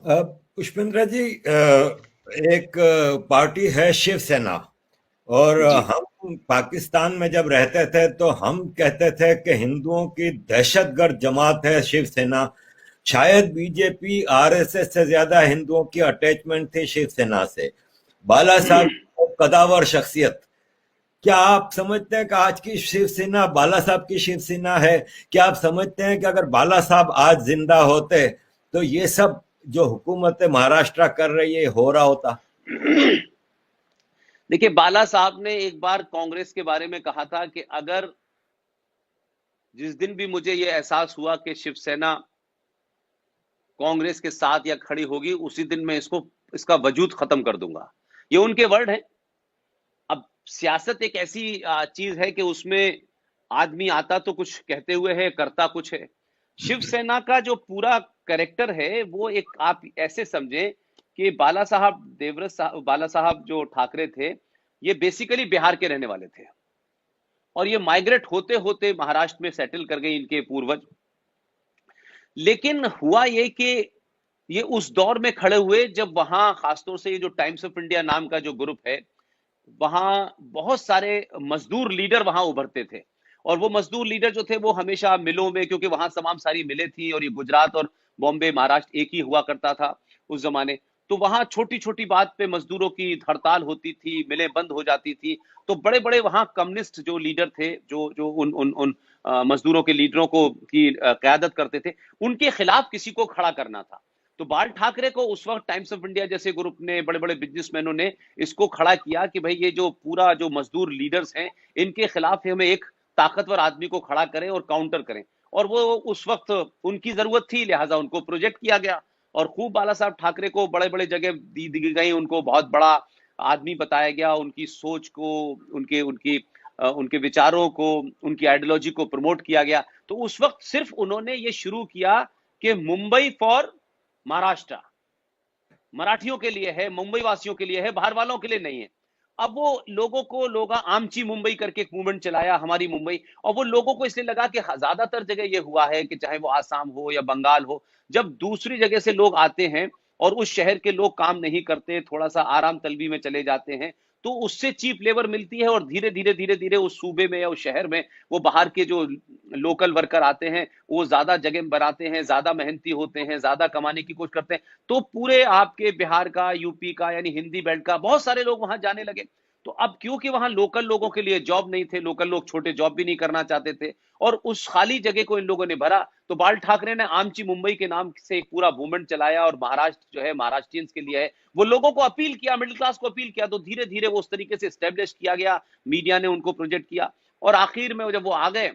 पुष्पेंद्र जी, एक पार्टी है शिवसेना। और जी। हम पाकिस्तान में जब रहते थे तो हम कहते थे कि हिंदुओं की दहशतगर्द जमात है शिवसेना। शायद बीजेपी आरएसएस से ज्यादा हिंदुओं की अटैचमेंट थी शिवसेना से। बाला साहब कदावर शख्सियत। क्या आप समझते हैं कि आज की शिवसेना बाला साहब की शिवसेना है? क्या आप समझते हैं कि अगर बाला साहब आज जिंदा होते तो ये सब जो हुकूमत महाराष्ट्र कर रही है हो रहा होता? देखिए, बाला साहब ने एक बार कांग्रेस के बारे में कहा था कि अगर जिस दिन भी मुझे यह एहसास हुआ कि शिवसेना कांग्रेस के साथ या खड़ी होगी, उसी दिन मैं इसको इसका वजूद खत्म कर दूंगा। ये उनके वर्ड हैं। अब सियासत एक ऐसी चीज है कि उसमें आदमी आता तो कुछ कहते हुए है, करता कुछ है। शिवसेना का जो पूरा कैरेक्टर है वो एक आप ऐसे समझें कि बाला साहब जो ठाकरे थे, ये बेसिकली बिहार के रहने वाले थे और ये माइग्रेट होते होते महाराष्ट्र में सेटल कर गए इनके पूर्वज। लेकिन हुआ ये कि ये उस दौर में खड़े हुए जब वहां खासतौर से ये जो टाइम्स ऑफ इंडिया नाम का जो ग्रुप है, वहां बहुत सारे मजदूर लीडर वहां उभरते थे। और वो मजदूर लीडर जो थे वो हमेशा मिलों में, क्योंकि वहां तमाम सारी मिलें थी और ये गुजरात और बॉम्बे महाराष्ट्र एक ही हुआ करता था उस जमाने। तो वहां छोटी छोटी बात पे मजदूरों की हड़ताल होती थी, मिलें बंद हो जाती थी। तो बड़े बड़े वहां कम्युनिस्ट जो लीडर थे, जो जो उन उन उन मजदूरों के लीडरों को की क्यादत करते थे, उनके खिलाफ किसी को खड़ा करना था। तो बाल ठाकरे को उस वक्त टाइम्स ऑफ इंडिया जैसे ग्रुप ने, बड़े बड़े बिजनेसमैनों ने इसको खड़ा किया कि भाई ये जो पूरा जो मजदूर लीडर्स हैं, इनके खिलाफ हमें एक ताकतवर आदमी को खड़ा करें और काउंटर करें। और वो उस वक्त उनकी जरूरत थी, लिहाजा उनको प्रोजेक्ट किया गया। और खूब बाला साहब ठाकरे को बड़े बड़े जगह दी गई, उनको बहुत बड़ा आदमी बताया गया, उनकी सोच को, उनके उनकी उनके विचारों को, उनकी आइडियोलॉजी को प्रमोट किया गया। तो उस वक्त सिर्फ उन्होंने ये शुरू किया कि मुंबई फॉर महाराष्ट्र, मराठियों के लिए है, मुंबई वासियों के लिए है, बाहर वालों के लिए नहीं है। अब वो लोग आमची मुंबई करके एक मूवमेंट चलाया, हमारी मुंबई। और वो लोगों को इसलिए लगा कि ज्यादातर जगह ये हुआ है कि चाहे वो आसाम हो या बंगाल हो, जब दूसरी जगह से लोग आते हैं और उस शहर के लोग काम नहीं करते, थोड़ा सा आराम तलबी में चले जाते हैं, तो उससे चीप लेबर मिलती है और धीरे धीरे उस सूबे में या उस शहर में वो बाहर के जो लोकल वर्कर आते हैं, वो ज्यादा जगह बनाते हैं, ज्यादा मेहनती होते हैं, ज्यादा कमाने की कोशिश करते हैं। तो पूरे आपके बिहार का, यूपी का, यानी हिंदी बेल्ट का बहुत सारे लोग वहां जाने लगे। तो अब क्योंकि वहां लोकल लोगों के लिए जॉब नहीं थे, लोकल लोग छोटे जॉब भी नहीं करना चाहते थे, और उस खाली जगह को इन लोगों ने भरा। तो बाल ठाकरे ने आमची मुंबई के नाम से एक पूरा मूवमेंट चलाया और महाराष्ट्र जो है महाराष्ट्रियंस के लिए है, वो लोगों को अपील किया, मिडिल क्लास को अपील किया। तो धीरे धीरे वो उस तरीके से स्टेब्लिश किया गया, मीडिया ने उनको प्रोजेक्ट किया। और आखिर में जब वो आ गए,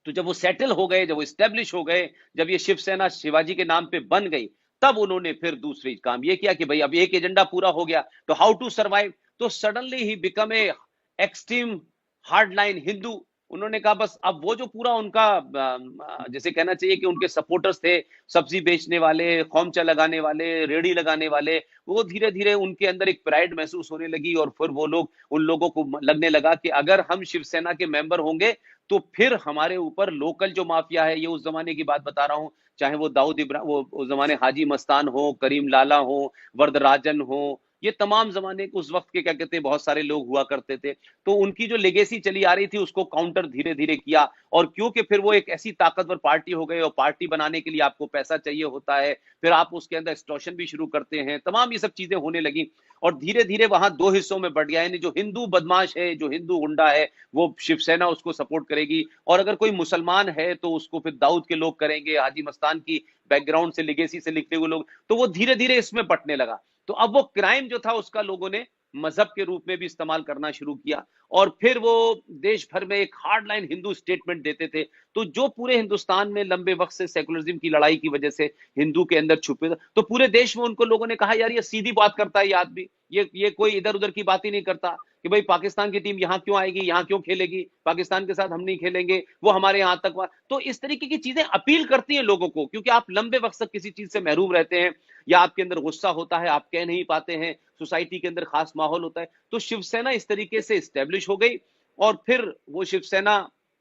तो जब वो सेटल हो गए, जब वो स्टेब्लिश हो गए, जब ये शिवसेना शिवाजी के नाम पे बन गई, तब उन्होंने फिर दूसरी काम ये किया कि भाई अब एक एजेंडा पूरा हो गया, तो हाउ टू सर्वाइव। तो suddenly he become a extreme hardline Hindu. उन्होंने कहा बस अब वो जो पूरा उनका जैसे कहना चाहिए कि उनके सपोर्टर्स थे, सब्जी बेचने वाले, खोमचा लगाने वाले, रेड़ी लगाने वाले, वो धीरे धीरे उनके अंदर एक प्राइड महसूस होने लगी। और फिर वो लोग, उन लोगों को लगने लगा कि अगर हम शिवसेना के मेंबर होंगे तो फिर हमारे ऊपर लोकल जो माफिया है, ये उस जमाने की बात बता रहा हूं, चाहे वो दाऊद इब्राहिम, वो उस जमाने हाजी मस्तान हो, करीम लाला हो, वरदराजन हो, ये तमाम जमाने के उस वक्त के क्या कहते हैं बहुत सारे लोग हुआ करते थे। तो उनकी जो लेगेसी चली आ रही थी उसको काउंटर धीरे धीरे किया। और क्योंकि फिर वो एक ऐसी ताकतवर पार्टी हो गई, और पार्टी बनाने के लिए आपको पैसा चाहिए होता है, फिर आप उसके अंदर एक्सटॉर्शन भी शुरू करते हैं, तमाम ये सब चीजें होने लगी। और धीरे धीरे वहां दो हिस्सों में बढ़ गया, यानी जो हिंदू बदमाश है, जो हिंदू गुंडा है, वो शिवसेना उसको सपोर्ट करेगी। और अगर कोई मुसलमान है तो उसको फिर दाऊद के लोग करेंगे, हाजी मस्तान की बैकग्राउंड से, लेगेसी से लिखते हुए लोग। तो वो धीरे धीरे इसमें बंटने लगा। तो अब वो क्राइम जो था उसका लोगों ने मजहब के रूप में भी इस्तेमाल करना शुरू किया। और फिर वो देश भर में एक हार्ड लाइन हिंदू स्टेटमेंट देते थे। तो जो पूरे हिंदुस्तान में लंबे वक्त से सेकुलरिज्म की लड़ाई की वजह से हिंदू के अंदर छुपे, तो पूरे देश में उनको लोगों ने कहा यार ये सीधी बात करता है ये आदमी, ये कोई इधर उधर की बात ही नहीं करता कि भाई पाकिस्तान की टीम यहां क्यों आएगी, यहां क्यों खेलेगी, पाकिस्तान के साथ हम नहीं खेलेंगे, वो हमारे यहां आतंकवाद। तो इस तरीके की चीजें अपील करती हैं लोगों को, क्योंकि आप लंबे वक्त तक किसी चीज से महरूम रहते हैं, या आपके अंदर गुस्सा होता है, आप कह नहीं पाते हैं, सोसाइटी के अंदर खास माहौल होता है। तो शिवसेना इस तरीके से स्टेब्लिश हो गई। और फिर वो शिवसेना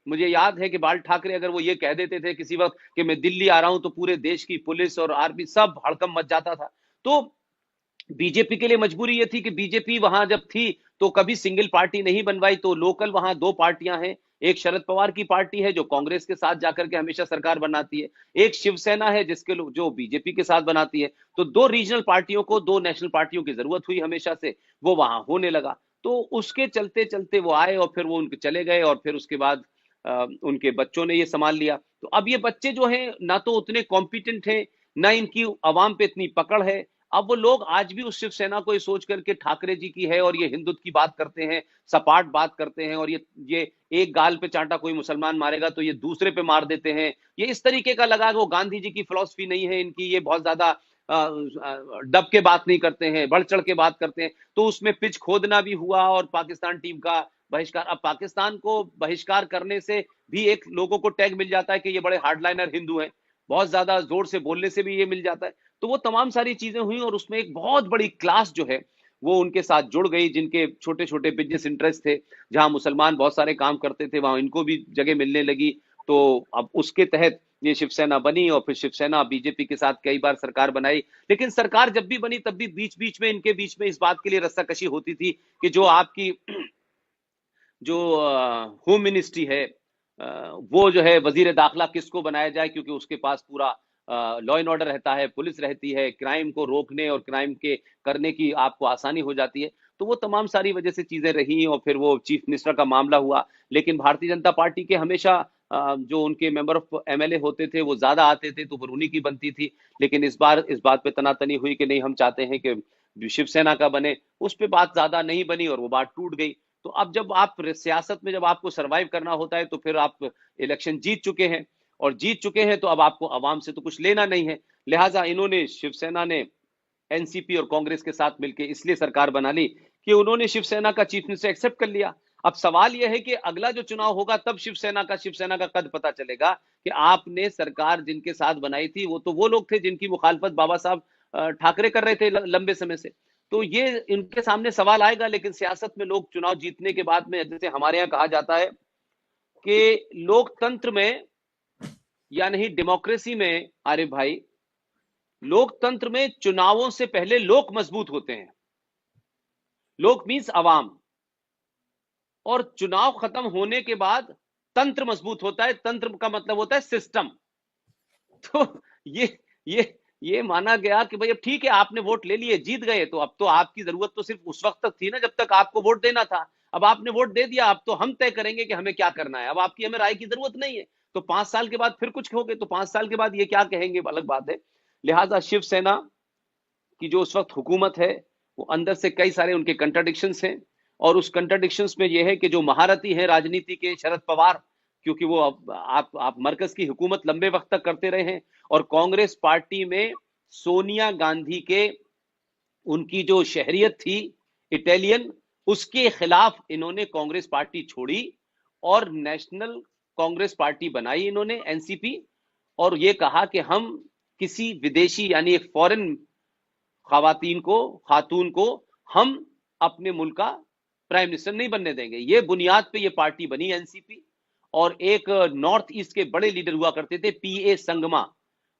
मुझे याद है कि बाल ठाकरे अगर वो ये कह देते थे किसी वक्त कि मैं दिल्ली आ रहा हूं, तो पूरे देश की पुलिस और आर्मी सब हड़कंप मच जाता था। तो बीजेपी के लिए मजबूरी ये थी कि बीजेपी वहां जब थी तो कभी सिंगल पार्टी नहीं बनवाई, तो लोकल वहां दो पार्टियां हैं। एक शरद पवार की पार्टी है जो कांग्रेस के साथ जाकर के हमेशा सरकार बनाती है, एक शिवसेना है जिसके लोग जो बीजेपी के साथ बनाती है। तो दो रीजनल पार्टियों को दो नेशनल पार्टियों की जरूरत हुई हमेशा से, वो वहां होने लगा। तो उसके चलते चलते वो आए और फिर वो उनके चले गए, और फिर उसके बाद उनके बच्चों ने ये संभाल लिया। तो अब ये बच्चे जो हैं ना तो उतने कॉम्पिटेंट हैं, ना इनकी आवाम पे इतनी पकड़ है। अब वो लोग आज भी उस शिवसेना को ये सोच करके ठाकरे जी की है और ये हिंदुत्व की बात करते हैं, सपाट बात करते हैं, और ये एक गाल पे चांटा कोई मुसलमान मारेगा तो ये दूसरे पे मार देते हैं। ये इस तरीके का लगा कि वो गांधी जी की फिलॉसफी नहीं है इनकी, ये बहुत ज्यादा दब के बात नहीं करते हैं, बढ़ चढ़ के बात करते हैं। तो उसमें पिच खोदना भी हुआ और पाकिस्तान टीम का बहिष्कार। अब पाकिस्तान को बहिष्कार करने से भी एक लोगों को टैग मिल जाता है कि ये बड़े हार्डलाइनर हिंदू हैं, बहुत ज्यादा जोर से बोलने से भी ये मिल जाता है। तो वो तमाम सारी चीजें हुई और उसमें एक बहुत बड़ी क्लास जो है वो उनके साथ जुड़ गई, जिनके छोटे छोटे बिजनेस इंटरेस्ट थे, जहां मुसलमान बहुत सारे काम करते थे वहां इनको भी जगह मिलने लगी। तो अब उसके तहत ये शिवसेना बनी और फिर शिवसेना बीजेपी के साथ कई बार सरकार बनाई। लेकिन सरकार जब भी बनी तब भी बीच बीच में इनके बीच में इस बात के लिए रस्साकशी होती थी कि जो आपकी जो होम मिनिस्ट्री है, वो जो है वजीर दाखिला किसको बनाया जाए, क्योंकि उसके पास पूरा लॉ एंड ऑर्डर रहता है, पुलिस रहती है, क्राइम को रोकने और क्राइम के करने की आपको आसानी हो जाती है। तो वो तमाम सारी वजह से चीजें रही और फिर वो चीफ मिनिस्टर का मामला हुआ। लेकिन भारतीय जनता पार्टी के हमेशा जो उनके मेंबर ऑफ एमएलए होते थे वो ज्यादा आते थे, तो फिर उन्हीं की बनती थी। लेकिन इस बार इस बात पे तनातनी हुई कि नहीं, हम चाहते हैं कि शिवसेना का बने, उस पर बात ज्यादा नहीं बनी और वो बात टूट गई। तो अब जब आप सियासत में जब आपको सरवाइव करना होता है तो फिर आप इलेक्शन जीत चुके हैं, और जीत चुके हैं तो अब आपको आवाम से तो कुछ लेना नहीं है। लिहाजा इन्होंने, शिवसेना ने एनसीपी और कांग्रेस के साथ मिलकर इसलिए सरकार बना ली कि उन्होंने शिवसेना का चीफ मिनिस्टर एक्सेप्ट कर लिया। अब सवाल यह है कि अगला जो चुनाव होगा तब शिवसेना का कद पता चलेगा कि आपने सरकार जिनके साथ बनाई थी वो तो वो लोग थे जिनकी मुखालफत बाबा साहब ठाकरे कर रहे थे लंबे समय से। तो ये इनके सामने सवाल आएगा। लेकिन सियासत में लोग चुनाव जीतने के बाद में, जैसे हमारे यहाँ कहा जाता है कि लोकतंत्र में या नहीं डेमोक्रेसी में, अरे भाई लोकतंत्र में चुनावों से पहले लोक मजबूत होते हैं। लोक मीन्स अवाम, और चुनाव खत्म होने के बाद तंत्र मजबूत होता है। तंत्र का मतलब होता है सिस्टम। तो ये ये ये माना गया कि भाई अब ठीक है, आपने वोट ले लिए, जीत गए, तो अब तो आपकी जरूरत तो सिर्फ उस वक्त तक थी ना जब तक आपको वोट देना था। अब आपने वोट दे दिया, अब तो हम तय करेंगे कि हमें क्या करना है, अब आपकी हमें राय की जरूरत नहीं है। तो 5 साल के बाद फिर कुछ हो गए तो 5 साल के बाद ये क्या कहेंगे, अलग बात है। लिहाजा शिवसेना की जो उस वक्त हुकूमत है वो अंदर से कई सारे उनके कंट्राडिक्शंस हैं, और उस कंट्राडिक्शंस में यह है कि जो महारथी हैं राजनीति के, शरद पवार, क्योंकि वो आप मरकज की हुकूमत लंबे वक्त तक करते रहे हैं, और कांग्रेस पार्टी में सोनिया गांधी के उनकी जो शहरियत थी इटालियन, उसके खिलाफ इन्होंने कांग्रेस पार्टी छोड़ी और नेशनल कांग्रेस पार्टी बनाई इन्होंने, एनसीपी। और ये कहा कि हम किसी विदेशी यानी एक फॉरेन खातून को हम अपने मुल्क का प्राइम मिनिस्टर नहीं बनने देंगे। ये बुनियाद पे ये पार्टी बनी एनसीपी। और एक नॉर्थ ईस्ट के बड़े लीडर हुआ करते थे पीए संगमा,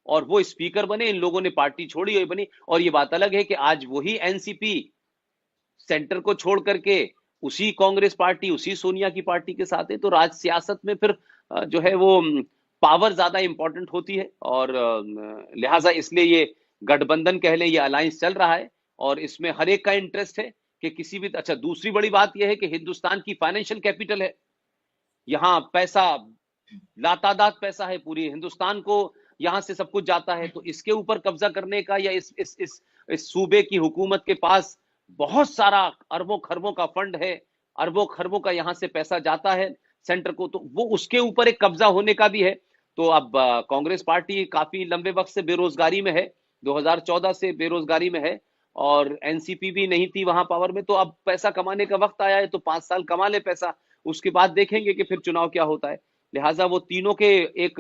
और वो स्पीकर बने, इन लोगों ने पार्टी छोड़ी और बनी। और ये बात अलग है कि आज वही एनसीपी सेंटर को छोड़ करके उसी कांग्रेस पार्टी, उसी सोनिया की पार्टी के साथ है। तो राज सियासत में फिर जो है वो पावर ज्यादा इंपॉर्टेंट होती है, और लिहाजा इसलिए ये गठबंधन कह लें, ये अलायंस चल रहा है, और इसमें हर एक का इंटरेस्ट है कि किसी भी। अच्छा, दूसरी बड़ी बात यह है कि हिंदुस्तान की फाइनेंशियल कैपिटल है, यहां पैसा, लातादाद पैसा है, पूरी हिंदुस्तान को यहां से सब कुछ जाता है। तो इसके ऊपर कब्जा करने का, या इस सूबे की हुकूमत के पास बहुत सारा अरबों खरबों का फंड है, अरबों खरबों का यहां से पैसा जाता है सेंटर को, तो वो उसके ऊपर एक कब्जा होने का भी है। तो अब कांग्रेस पार्टी काफी लंबे वक्त से बेरोजगारी में है, 2014 से बेरोजगारी में है, और एनसीपी भी नहीं थी वहां पावर में। तो अब पैसा कमाने का वक्त आया है, तो 5 साल कमा ले पैसा, उसके बाद देखेंगे कि फिर चुनाव क्या होता है। लिहाजा वो तीनों के एक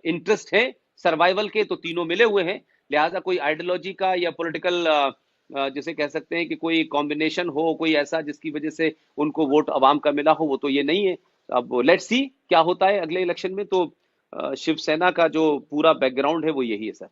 इंटरेस्ट है सर्वाइवल के, तो तीनों मिले हुए हैं। लिहाजा कोई आइडियोलॉजी का या पॉलिटिकल जैसे कह सकते हैं कि कोई कॉम्बिनेशन हो, कोई ऐसा जिसकी वजह से उनको वोट अवाम का मिला हो, वो तो ये नहीं है। अब लेट्स सी क्या होता है अगले इलेक्शन में। तो शिवसेना का जो पूरा बैकग्राउंड है वो यही है सर।